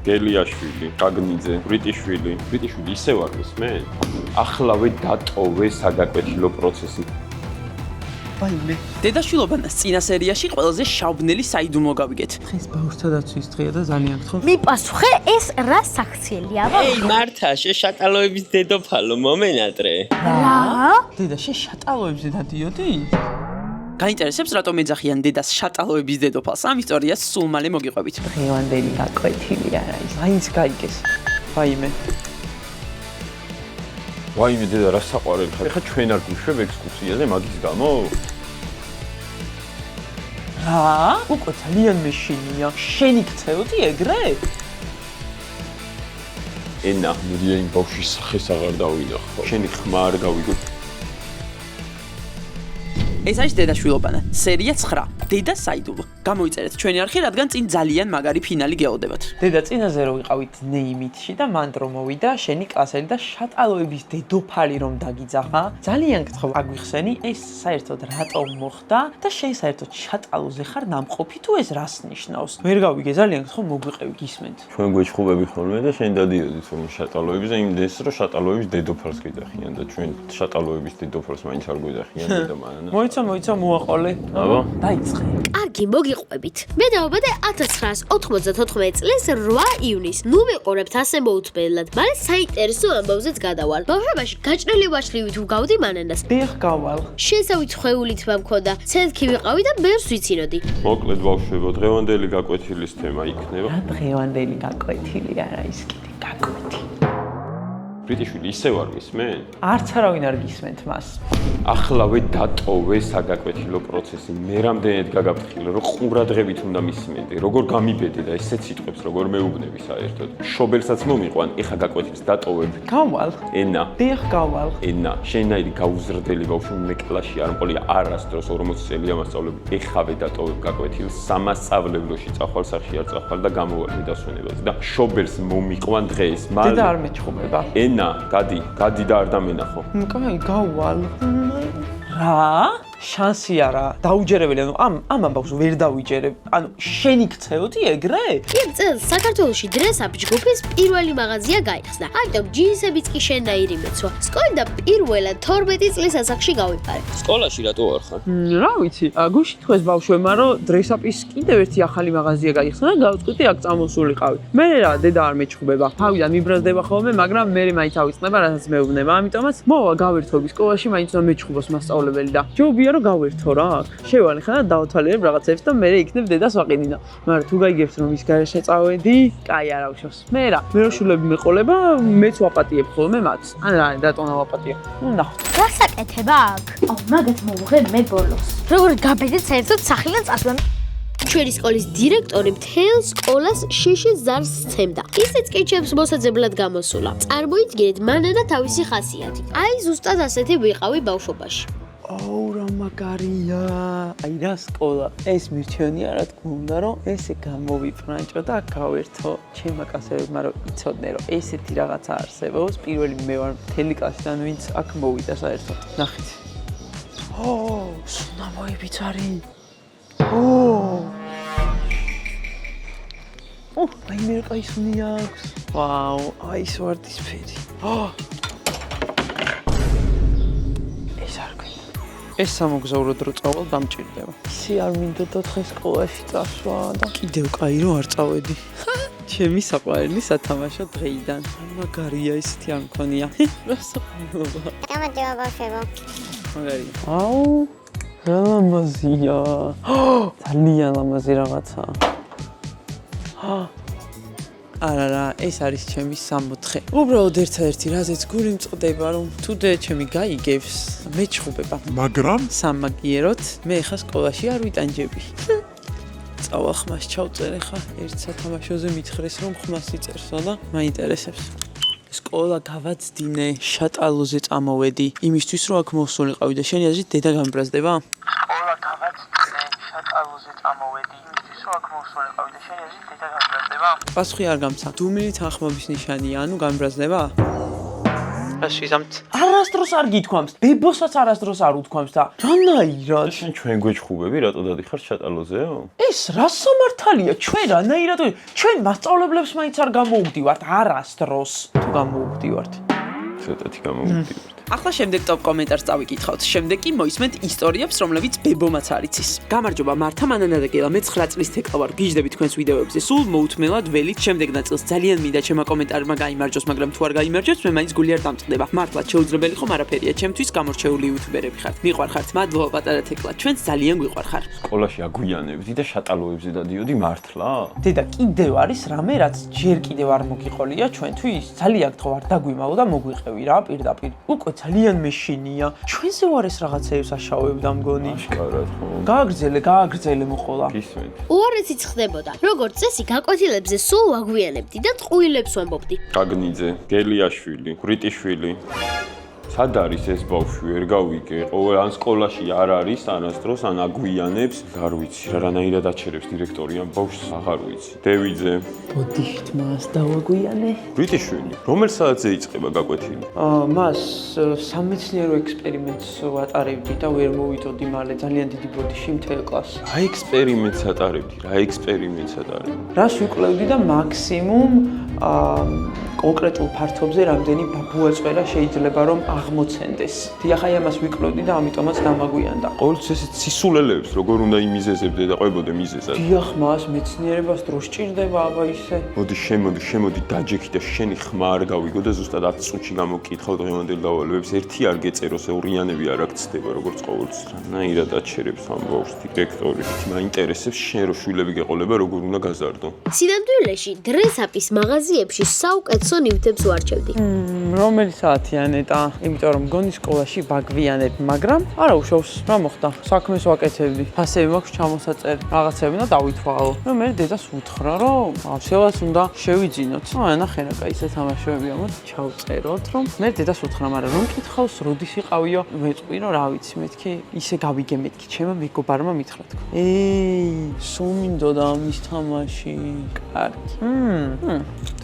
გელიაშვილი, გაგნიძე, ბრიტიშვილი ისევ არ გისმენ? ახლავე დატოვე საგაკვეთილო პროცესი. ვაიმე. დედაშვილობანას წინა სერიაში ყველაზე შავბნელი საიდუმლო გავიგეთ. დღეს ბავშვთა დაცვის დღეა და ძალიან გთხოვთ. მიპასუხე ეს რა საქციელია? ეი მართა, შეშატალოების დედოფალო, მომენატრე. რა? დედა შეშატალოებზე დადიოდი? გაინტერესებს რატომ ეძახიან დედას შატალოების დედოფალს? ამ ისტორიას სულ მალე მოგიყვებით. დღევანდელი გაკვეთილი არა ის. აინც გაიგეს. ვაიმე. ვაიმე დედა რა საყვარელი ხარ? ეხა ჩვენ არ გვიშვებ ექსკურსიაზე მაგის გამო? რა? უკვე ძალიან მეშინია. შენი გწევდი ეგრე? ენა, მოდია იმ ბავშვის სახეს აღარ დავინახო. შენი ხმა არ გავიგო. ეს არის დედაშვილობანა, სერია 9. დედა საიდუმლო. გამოიწერეთ ჩვენი არხი, რადგან წინ ძალიან მაგარი ფინალი გეოდებათ. დედა წინაზე რო ვიყავით ნეიმითში და მან რომ მოვიდა შენი კლასელი და შატალოების დედოფალი რომ დაგიძახა, ძალიან გთხოვ აგვიხსენი ეს საერთოდ რატომ მოხდა და შენ საერთოდ შატალოზე ხარ ნამყოფი თუ ეს რას ნიშნავს? ვერ გავიგე, ძალიან გთხოვ მოგვიყევი გისმენთ. ჩვენ გვეჭხუბები ხოლმე და შენ დადიოდით რომ შატალოებზე იმდეს რომ შატალოების დედოფალს გიძახიან და ჩვენ შატალოების დედოფალს მაინც არ გვიძახიან დედა მანანა. მოიცა მოაყოლე. აბა, დაიწყე. კარგი, მოგიყვებით. მე დავაბადე 1994 წლის 8 ივნისს. ნუ მეყურებთ ასე მოუთმენლად. მალე საინტერესო ამბავზეც გადავალ. ბავშვობაში გაჭრილი ვაშლივით ვგავდი მანანას. დიახ, გავალ. შესავით ხვეულით მომქონდა. ცენქი ვიყავი და ბერს ვიცინოდი. მოკლედ ბავშვებო, დღევანდელი გაკვეთილის თემა იქნება. რა დღევანდელი გაკვეთილი არა ის კიდე გაკვეთილი. ბრიტიშვილი ისევ არ გისმენ? არც არავინ არ გისმენთ მას. ახლავე დატოვე საგაკვეთილო პროცესი. მე რამდენად გაგაფრთხილე, რომ ყურადღებით უნდა მისმენდი, როგორ გამიბედე და ესეც სიტყვებს როგორ მეუბნები საერთოდ. შობელსაც მომიყვან, ეხა გაკვეთილს დატოვებ. გავალ. ენა, დიახ, გავალ. ენა, შენაირი გაუზრდელი ბავშვი მე კლასში არ მყოლია არასდროს 40 წელია მასწავლები. ეხავე დატოვებ გაკვეთილს, სამასწავლებლოში წახვალ სახში არ წახვალ და გამოვალ დასვენებაზე და შობელს მომიყვან დღეს. დედა არ მეჩხუბება. ენა, გადი და არ დამენახო. კაი, გავალ. რა? შანსი არა, დაუჯერებელი, ანუ ამ ამბავს ვერ დავიჯერებ. ანუ შენი გწევდი ეგრე? იმ წელს საქართველოში დრესაპ ჯგუფის პირველი მაღაზია გაიხსნა. ამიტომ ჯინსებიც კი შენაირი მეცვა. სკოლიდან პირველად 12 წლის ასაკში გავიფარე. სკოლაში რატო არ ხარ? რა ვიცი, გუშინთქვეს ბავშვებმა რომ დრესაპის კიდევ ერთი ახალი მაღაზია გაიხსნა და გავწყვიტი აქ წამოსულიყავი. მე რა, დედა არ მეჩხუბება. თავიდან მიბრაზდება ხოლმე, მაგრამ მე მაინც ავიწყდება, რასაც მეუბნება. ამიტომაც მოვა გავერთობი სკოლაში, მაინც უნდა მეჩხუბოს მასწავლებელი და ჯობია რომ გავერთო რა აქ. შევალი ხა და დავთვალიერებ რაღაცებს და მე იქნებ დედას ვაყიდინა. მაგრამ თუ გაიგებთ რომ ის გარეშე წავედი, კაი არა უშავს. მე რო შულები მეყოლება, მეც ვაპატიებ ხოლმე მათ. ან რა, დატონა ვაპატია. ნუ ნახოთ. გასაკეთება აქ. მაგათ მოვუღე მე ბოლოს. როგორ გაბედეთ საერთოდ სახლიდან წასვლამ. ჩვენი სკოლის დირექტორი მთელ სკოლას შიში ზარს სცემდა. ისიც კი ჩემს მოსაძებლად გამოსულა. წარმოიდგინეთ მანანა თავისი ხასიათი. აი ზუსტად ასეთი ვიყავი ბავშვობაში. აუ რა მაგარია. აი რა სკოლა. ეს მირჩენია რა თქმა უნდა რომ ესე გამოვიფრანჭო და გავერთო ჩემმა კლასელებმა რომ იცოდნენ რომ ესეთი რაღაცა არსებობს. პირველი მე ვარ მთელი კლასიდან ვინც აქ მოვიდა საერთოდ. ნახეთ. სუნამოებიც არის. აი მე კაი სუნი აქვს. ვაუ, აი ეს ვარდისფერი. ეს სამოგზაურო დრო წავალ დამჭირდება. ისე არ მინდოდა დღეს სკოლაში წასვლა და კიდევ კაი რომ არ წავედი. ჩემი საყვარელი სათამაშო დღეიდან. მაგარია ისეთი არ მქონია. რა საყვარელობა. გამარჯობა ბავშვებო. მაგარია. აუ, რა ლამაზია. ძალიან ლამაზი რაღაცა. არა, ეს არის ჩემი 64. უბრალოდ ერთადერთი რაზეც გული მწყდება რომ თუდე ჩემი გაიგებს, მეჩხუბება. მაგრამ სამაგიეროდ მე ხა სკოლაში არ ვიტანჯები. წავალ ხმას ჩავწერე ხა ერთ სათამაშოზე მითხრეს რომ ხმას იწერსო და მაინტერესებს. სკოლა გავაცდინე, შატალოზე წამოვედი, იმისთვის რომ აქ მოსულიყავი და შენი აზრით დედა გამიბრაზდება? სკოლა გავაცდინე, შატალოზე წამოვედი, იმისთვის რომ აქ მოსულიყავი და შენი აზრით დედა გამიბრაზდება? პასუხი არ გამცა. დუმილი თანხმობის ნიშანია, ანუ გამიბრაზდება? რას ვიზამთ? არასდროს არ გითქვამს, ბებოსაც არასდროს არ უთქვამს და რანაირად? შენ ჩვენ გვეჭხუბები, რატო დადიხარ შატალოზეო? ეს რა სამართალია? ჩვენ რანაირად? ჩვენ მასწავლებლებს მაინც არ გამოუვდივართ არასდროს. თუ გამოუვდივართ. ცოტათი გამოვიდივართ. ახლა შემდეგ ტოპ კომენტარს წავიკითხავთ. შემდეგ კი მოისმენთ ისტორიებს, რომლებიც ბებომაც არ იცის. გამარჯობა მართა, მანანა და გელა, მე 9 წლის თეკლა ვარ. გიждდები თქვენს ვიდეოებზე. სულ მოუთმელად ველით შემდეგ ნაწილს. ძალიან მინდა ჩემმა კომენტარმა გაიმარჯოს, მაგრამ თუ არ გაიმარჯოს, მე მაინც გული არ დამწყდება. მართლა შეუძლებელი ხომ არაფერია, ჩემთვის გამორჩეული იუთუბერები ხართ. მიყვარხართ, მადლობა პატარა თეკლა, ჩვენც ძალიან გვიყვარხარ. სკოლაში აგვიანებდი და შატალოებზე დადიოდი მართლა? დედა, კიდევ არის რამე, რაც ჯერ კიდევ არ მოგიყოლია ჩვენთვის? ძალიან გთხოვ, არ დაგვიმალო და მოგვიყევი რა, პირდაპირ. უკვე ძალიან მეშინია. ჩვენზე ვარ ეს რაღაცეებს აშავებდა მგონი. აშკარად ხო? გააგრძელე მოყოლა. გისმენთ. უარესიც ხდებოდა. როგორც წესი, გაკვეთილებზე სულ ვაგვიანებდი და წყვილებს ვამბობდი. გაგნიძე, გელიაშვილი, გრიტიშვილი. სად არის ეს ბავშვი? ვერ გავიგე. ყოველ ან სკოლაში არ არის არასდროს, ან აგვიანებს, არ ვიცი, რანაირად აჩერებს დირექტორი ამ ბავშვს, აღარ ვიცი. დევიძე, ბოდიშთ მას დავაგვიანე. გრიტიშვილი, რომელ საათზე იწყება გაკვეთილი? მას სამეცნიერო ექსპერიმენტს ვატარებდი და ვერ მოვიტოდი მალე ძალიან დიდი ბოდიში მთელ კლასს. რა ექსპერიმენტს ატარებდი? რა ექსპერიმენტს ატარებდი? რას ვიკვლევდი და მაქსიმუმ კონკრეტულ ფართობზე რამდენი ბაბუაწვერა შეიძლება რომ აღმოცენდეს. დიახ, ამას ვიკვლევდი და ამიტომაც დამაგვიანდა. ყოველთვის ესეთ სისულელეებს როგორ უნდა იმიზეზებდე და ყვებოდე მიზეზად? დიახ, მას მეცნიერებას დრო სჭირდება აბა ისე. მოდი დაჯექი და შენი ხმა არ გავიგო და ზუსტად 10 წუთში გამოგკითხავ დღევანდელ დავალებებს. ერთი არ გეწეროს, ევრიანები არ აქცდება როგორც ყოველთვის. რანაირად აჩერებს ამ ბავშვს დირექტორი. მაინტერესებს შენ რო შვილები გეყოლება როგორ უნდა გაზარდო. სინამდვილეში დრესაპის მაღაზიებში საუკეთესო ნივთებს ვარჩევდი. რომელი საათია ნეტა? იმიტომ რომ მგონი სკოლაში ვაგვიანებ, მაგრამ არა უშავს, რა მოხდა? საქმეს ვაკეთებდი. ფასები მაქვს ჩამოსაწერი. რაღაცები უნდა დავითვალო. და მე დედას უთხრა, რომ ავსევას უნდა შევიძინოთ. ნახე რა, კაი სათამაშოებია, მოდი ჩავწეროთ, რომ მე დედას უთხრა, მაგრამ რომ კითხავს, როდის იყავიო? მეწყვი რომ რა ვიცი, მეთქი ისე გავიგე მეთქი, ჩემმა მეგობარმა მითხრა თქო. სულ მინდოდა ამის თამაში. კარგი.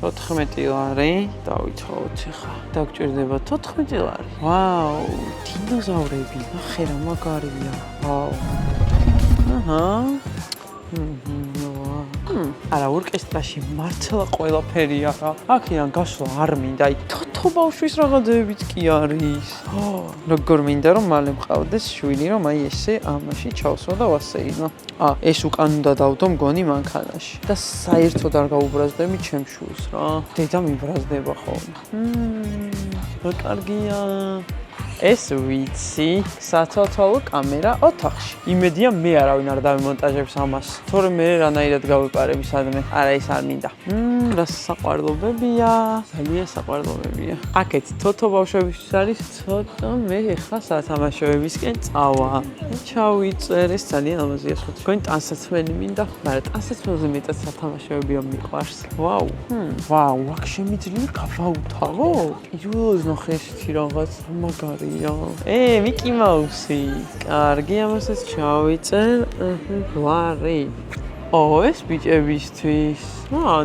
14 ლარი დავითვალოთ ახლა. დაგჭირდება 14 ლარი. ვაუ, დინოზავრები. ნახე რა მაგარია. ვაუ. არა, ორკესტრაში მართლა ყველაფერია რა. აქედან გასვლა არ მინდა. აი, თოთო ბავშვის რაღაცებიც კი არის. როგორ მინდა რომ მალე მყავდეს შვილი, რომ აი ესე ამაში ჩავსვა და ვასეირნო. ეს უკან უნდა დავდო მგონი მანქანაში. და საერთოდ არ გაუბრაზდები ჩემ შვილს რა. დედა მიბრაზდება ხოლმე. რა კარგია. ეს ვიცი, სათვალთვალო კამერა ოთახში. იმედია მე არავინ არ დავიმონტაჟებს ამას. თორემ მე რანაირად გავეპარები სადმე. არა, ეს არ მინდა. რა საყვარლობებია, ძალიან საყვარლობებია. აქეთ თოთო ბავშვებისთვის არის ცოტა, მე ახლა სათამაშოებისკენ წავა. ჩავიწერ, ეს ძალიან ამაზია სხვა. თქვენ ტანსაცმელი მინდა, მაგრამ ტანსაცმელზე მეტად სათამაშოებია მიყვარს. ვაუ. ვაუ, აქ შემიძლია გავაუთავო? პირველად ნახე ესეთი რაღაც მაგარი. მიკი მაუსი. კარგი, ამასაც ჩავიწერ. ლარი. ეს ბიჭებისთვის.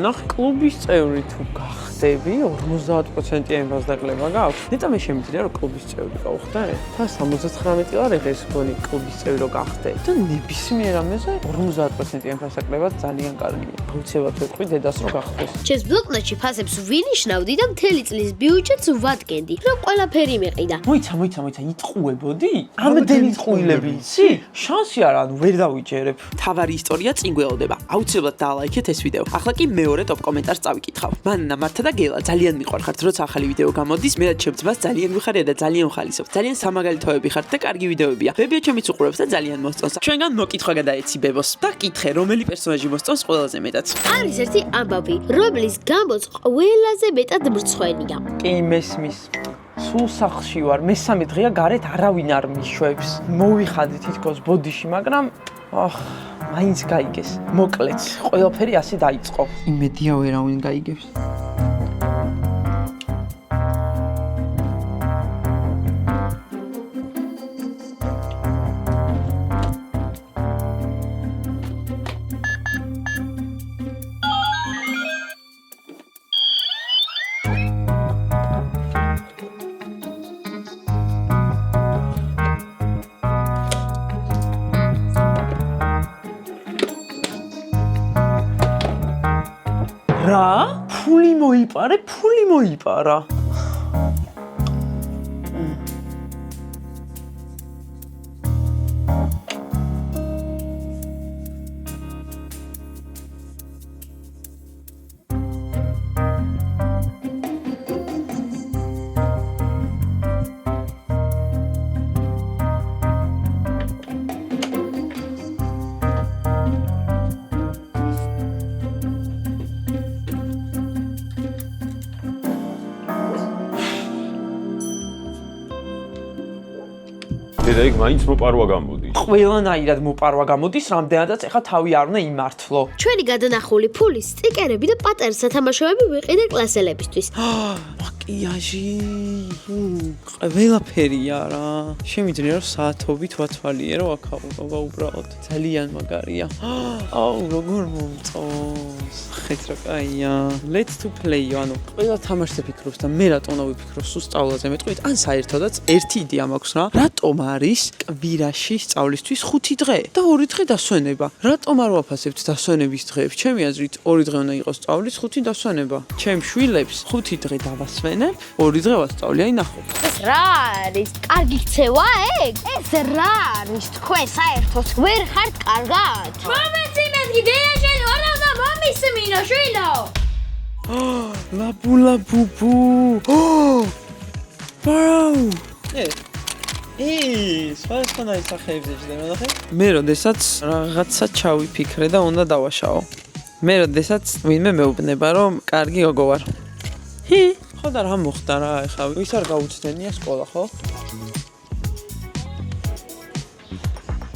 ნახე კლუბის წევრი თუ გახდები, 50% ემბაზდაკლება გაქვს. ნეტა მე შემიძლია რომ კლუბის წევრი გავხდე? თან 79 ლარი ეს გონი კლუბის წევრი რო გახდე. და ნებისმიერ ამაზე 50% ემბაზდაკლება ძალიან კარგია. უცებად ვეთქვი დედას რო გახდეს. ჩემს ბლოკნოტში ფასებს ვინიშნავდი და მთელი წლის ბიუჯეტს ვადგენდი, რომ ყველაფერი მეყიდა. მოიცა, იტყუებოდი? ამდენი წყვილები იცი? შანსი არა, ანუ ვერ დავიჯერებ. თავარი ისტორია წინ გველოდება. აუცილებლად დაალაიქეთ ეს ვიდეო. ახლა კი მეორე ტოპ კომენტარს წავიკითხავ. მანანა, მართა და გელა, ძალიან მიყვარხართ, როცა ახალი ვიდეო გამოდის, მე და ჩემ ძმას ძალიან ვიხარია და ძალიან ვხალისობ. ძალიან სამაგალითოები ხართ და კარგი ვიდეოებია. ბებია ჩემიც უყურებს და ძალიან მოსწონს. ჩვენგან მოკითხვა გადაეცი ბებოს. და კითხე, რომელი პერსონაჟი მოსწონს ყველაზე მეტად? არის ერთი ამბავი, რომლის გამოც ყველაზე მეტად მრცხვენია. კი, მესმის. სულ სახლში ვარ, მესამე დღეა გარეთ არავინ არ მიშვებს. მოვიხადე თითქოს ბოდიში, მაგრამ მაინც გაიგეს. მოკლედ, ყველაფერი ასე დაიწყო. იმედია ვერავინ გაიგებს. რა? ფული მოიპარა. და იქ მაინც მოპარვა გამოდის. ყველანაირად მოპარვა გამოდის, რამდენადაც ეხა თავი არ უნდა იმართლო. ჩვენი გადანახული ფული, სტიკერები და პატარა სათამაშოები ვიყიდე კლასელებისთვის. მაკიაჟი, ყველაფერია რა. შემიძლია რომ საათობით ვათვალიერო აქაურობა უბრალოდ. ძალიან მაგარია. აუ, როგორ მომწონს. ხეთ რა კაია. Let's to play, ანუ ყველა თამაშზე ფიქრობს და მე რატომ ვიფიქრო სულ სწავლაზე მეტყვით? ან საერთოდაც ერთი იდეა მაქვს რა. რატომ არის კვირაში სწავლისთვის 5 დღე და 2 დღე დასვენება? რატომ არ ვაფასებთ დასვენების დღეებს? ჩემი აზრით 2 დღე უნდა იყოს სწავლის, 5 დასვენება. ჩემ შვილებს 5 დღე დავასვენებ, 2 დღე ვასწავლე, აი ნახო. ეს რა არის? კარგი ქცევა ეგ? ეს რა არის? თქვენ საერთოდ ვერ ხართ კარგად? მომეცი მეთქი დეაშენ არა და მომისმინო შვილო. ლაბულაბუბუ. ვაუ! სხვადასხვანაირ სახეებზე ჯდება ნახე. მე როდესაც რაღაცა ჩავიფიქრე და უნდა დავაშაო. მე როდესაც ვინმე მეუბნება რომ კარგი გოგო ვარ. ხო და რა მოხდა რა ეხლა ვის არ გაუჩნდენია სკოლა ხო?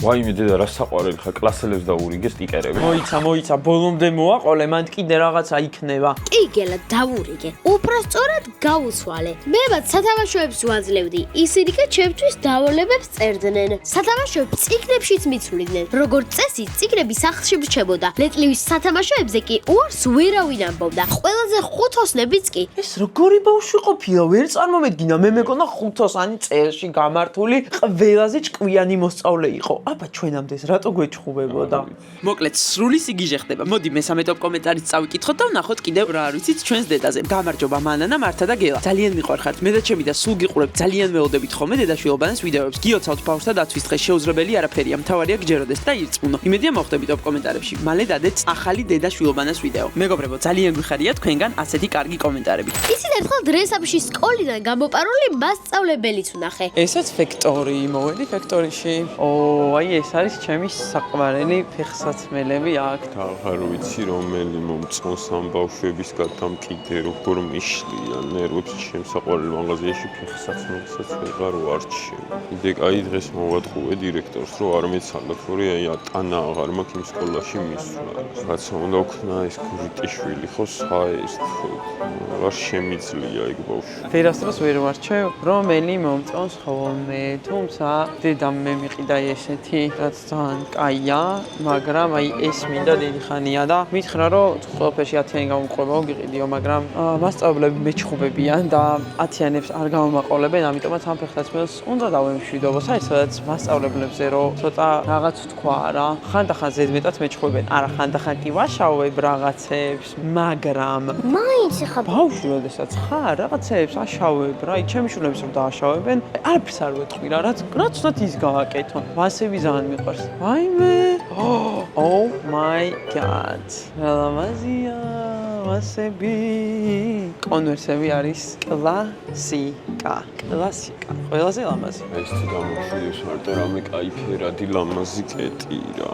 ვაიმე დედა რა საყვარელი ხარ კლასელებს და ურიგე სტიკერები. მოიცა, ბოლომდე მოაყოლე, მანდ კიდე რაღაცა იქნება. კი გელა დავურიგე. უბრალოდ გავუცვალე. მე მათ სათამაშოებს ვაძლევდი. ისინი კი ჩემთვის დავალებებს წერდნენ. სათამაშოებს წიგნებშიც მიცვლიდნენ. როგორც წესი, წიგნები სახლში რჩებოდა. ლეტლივის სათამაშოებზე კი უარს ვერავინ ამბობდა. ყველაზე ხუთოსნებიც კი. ეს როგორი ბავშვი ყოფილა, ვერ წარმომედგინა, მე მეკონა ხუთოსანი წელში გამართული ყველაზე ჭკვიანი მოსწავლე იყო. აბა ჩვენამდე რატო გვეჩხუბებოდა? მოკლედ, სრული სიგიჟე ხდება. მოდი მესამე ტოპ კომენტარიც წავიკითხოთ და ვნახოთ კიდევ რა არ ვიცით ჩვენს დედაზე. გამარჯობა მანანა, მართა და გელა. ძალიან მიყვარხართ მე და ჩემი და სულ გიყურებთ. ძალიან ველოდებით ხოლმე დედაშვილობანეს ვიდეოებს. გიოცავთ ბავშვთა დაცვის დღეს შეუძლებელი არაფერია. მთავარია გჯეროდეს და ირწმუნო. იმედია მოხვდებით ტოპ კომენტარებში. მალე დადეთ ახალი დედაშვილობანეს ვიდეო. მეგობრებო, ძალიან გვიხარია თქვენგან ასეთი კარგი კომენტარები. ისინი ერთხელ დრესაპში სკოლიდან გამოპარული მასწავლებელიც ვნახე. ესაც ფექტორი, მოვედი ფექტორიში. აი ეს არის ჩემი საყვარელი ფეხსაცმელები აქ. აღარ ვიცი რომელი მომწონს ამ ბავშვების გადამკიდე როგორ მიშლია ნერვებს ჩემს საყვარელ მაღაზიაში ფეხსაცმელსაც ვეღარ ვარჩევ. კიდე კაი დღეს მოვატყუე დირექტორს რომ არ მეცალოთ რომ აი ატანა აღარ მაქვს იმ სკოლაში მისვლა. რაცა უნდა ვქნა ეს გურიტიშვილი ხო საერთოდ აღარ შემიძლია იქ ბავშვი. ფერასდროს ვერ ვარჩევ რომელი მომწონს ხოლმე. თუმცა დედამ მე მიყიდა ესეთი რაც ძალიან კაია, მაგრამ აი ეს მინდა დიდი ხანია და მითხრა რომ ყველაფერში 10-იანი გამომყვება გიყიდიო, მაგრამ მასწავლებლები მეჩხუბებიან და 10-იანებს არ გამომაყოლებენ, ამიტომაც ამ ფეხსაცმელს უნდა დავემშვიდო. საერთოდ მასწავლებლებზე რომ ცოტა რაღაც თქვა რა, ხანდახან ზედმეტად მეჩხუბებენ. არა, ხანდახან კი ვაშავებ რაღაცებს, მაგრამ მაინც ხა ბავშვი როდესაც ხარ, რაღაცებს აშავებ რა, ჩემი შვილებს რომ დააშავებენ, არაფერს არ ვეთქვი რა, რაც უნდათ ის გააკეთონ. ვასები ძალიან მიყვარს. ვაიმე! Oh my god. ლამაზია, ვასები. კონვერსები არის კლასიკა. ყველაზე ლამაზი. ეს თუ გამოშვიდეს მარტო რამე კაი ფერადი ლამაზი კეტი რა.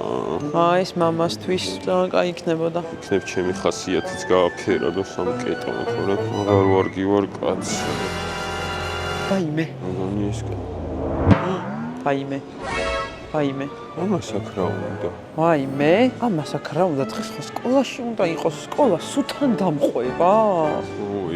ეს მამასთვის ძალიან კაი იქნებოდა. იქნებ ჩემი ხასიათიც გააფერადო სამ კეტონო, თორე აღარ ვარგი ვარ კაცი. ვაიმე. მოგონი ეს კეტი. ვაიმე. ამას აქ რა უნდა? ვაიმე, ამას აქ რა უნდა? დღეს ხო სკოლაში უნდა იყოს, სკოლა სულთან დამყვება.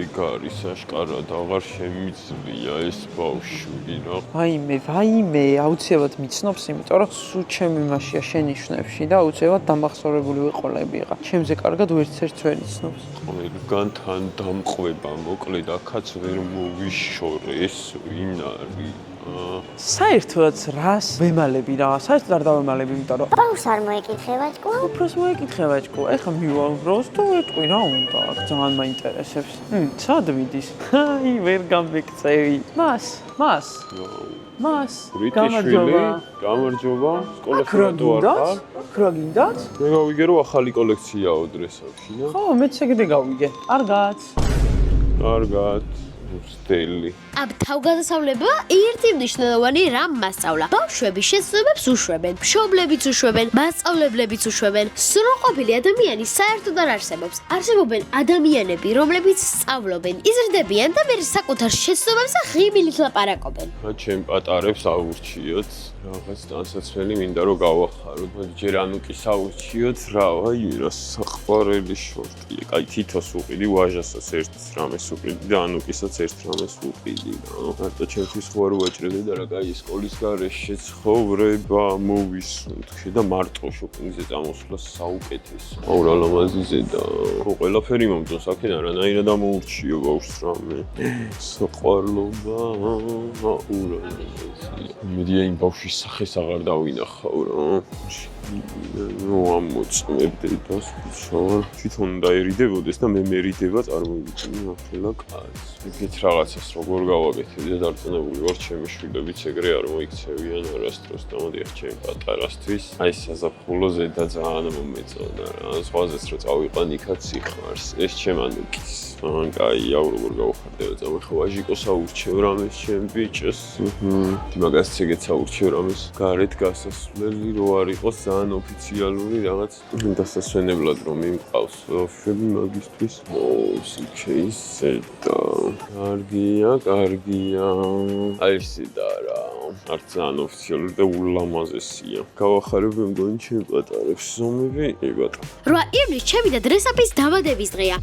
ეგ არის აშკარად, აღარ შემიძლია ეს ბავშვი რა. ვაიმე, აუცილებლად მიცნობს, იმიტომ რომ სულ ჩემი მასია შენიშვნებში და აუცილებლად დამახსოვრებული ვიყოლებიღა. ჩემზე კარგად ვერცერთს ვერ იცნობს. ყველგანთან დამყვება, მოკლედ აქაც ვერ მოვიშორე, ეს ვინ არის? საერთოდ რას ვემალები რა? საერთოდ არ დავემალები, იმიტომ რომ ბავშვს არ მოეკითხე ბაჭკო? უფროს მოეკითხე ბაჭკო. ეხლა მივაუბროს და ვეტყვი რა უნდა, აქ ძალიან მაინტერესებს. სად მიდის? აი, ვერ გამეკწევი. მას. გამარჯობა. სკოლაში რატო არ ხარ? რა გინდათ? მე გავიგე რომ ახალი კოლექციაა დრესებში და ხო, მეც ეგრე გავიგე. კარგად. კარგად. სტილი. ამ თავგადასავლება ერთი მნიშვნელოვანი რამ მასწავლა. ბავშვები შეცდომებს უშვებენ, მშობლებიც უშვებენ, მასწავლებლებიც უშვებენ. სრულყოფილი ადამიანი საერთოდ არ არსებობს. არსებობენ ადამიანები, რომლებიც სწავლობენ, იზრდებიან და მე საკუთარ შეცდომებზე ღიმილით ლაპარაკობენ. ჩემ პატარებს აურჩიოთ. რაღაც დასაცველი მინდა რომ გავახაროთ. ჯერ ანუკის აურჩიოთ, რა, აი რა საყვარელი შორტია. კაი, თითოს უყიდი, ვაჟასაც ერთს რამეს უყიდი და ანუკისაც ერთ რამეს უყიდი. მარტო ჩემთვის ხო არ უაჭრედი და რა კაი სკოლის გარეშე ცხოვრება მოვისუნთ და მარტო შოპინგზე წამოსვლა საუკეთესო. აუ რა ლამაზიზე და ყველაფერი მომწონს აქედან რანაირად ამოურჩიო ბავშვს რამე. საყვარლობა. აუ რა ლამაზია. მედია იმ ბავშვის სახეს აღარ დავინახავ რა. ნუ ამოწმებდი დას ვიშოვარ. თვითონ დაერიდებოდეს და მე მერიდება წარმოვიდგინე ახლა კაცს. ეგეთ რაღაცას როგორ გავაკეთებ და დარწმუნებული ვარ ჩემი შვილებიც ეგრე არ მოიქცევიან არასდროს და მოდი ახ ჩემი პატარასთვის აი საზაფხულოზე და ძალიან მომეწონა რა. ზღვაზეც რო წავიყვან იქაც სიხარს. ეს ჩემ ანუკის. ან კაი აუ როგორ გავხარდე და წამე ხო ვაჟიკოს აურჩევ რამეს ჩემ ბიჭს. მაგას ეგეც აურჩევ რამეს გარეთ გასასვლელი რო არ იყოს ძალიან ოფიციალური რაღაც დასასვენებლად რომ იმყავს ბავშვები მაგისტრის სიქეისე და კარგია აი სიდა რა არც ძალიან ოფიციალური და ულამაზესია გავახარებ მე მგონი ჩემ პატარებს ზომები ებატა 8 ივნისს ჩემი და დრესაპის დაბადების დღეა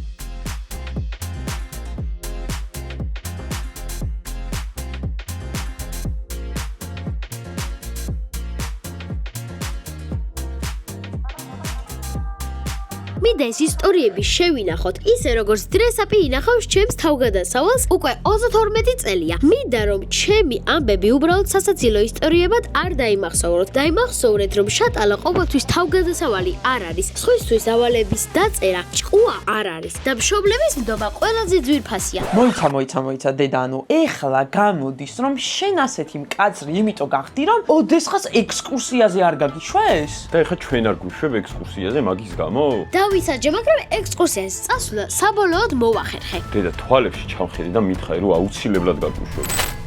მინდა ეს ისტორიები შევინახოთ, ისე როგორც დრესაპი ინახავს ჩემს თავგადასავალს უკვე 32 წელია. მინდა რომ ჩემი ამბები უბრალოდ სასაცილო ისტორიებად არ დაიმახსოვროთ. დაიმახსოვრეთ რომ შატალა ყოველთვის თავგადასავალი არ არის. სხვისთვის ავალების დაწერა ჭკუა არ არის. და მშობლების ნდობა ყველაზე ძვირფასია. მოიცა დედა, ანუ ეხლა გამოდის რომ შენ ასეთი მკაცრი იმიტომ გახდი რომ ოდესღაც ექსკურსიაზე არ გაგიშვეს? და ეხლა ჩვენ არ გვიშვებ ექსკურსიაზე მაგის გამო? დავისაჯე, მაგრამ ექსკურსიაზე წასვლა საბოლოოდ მოვახერხე. დედა თვალებში ჩავხედე და მითხარი რომ აუცილებლად გაგვიშვებ.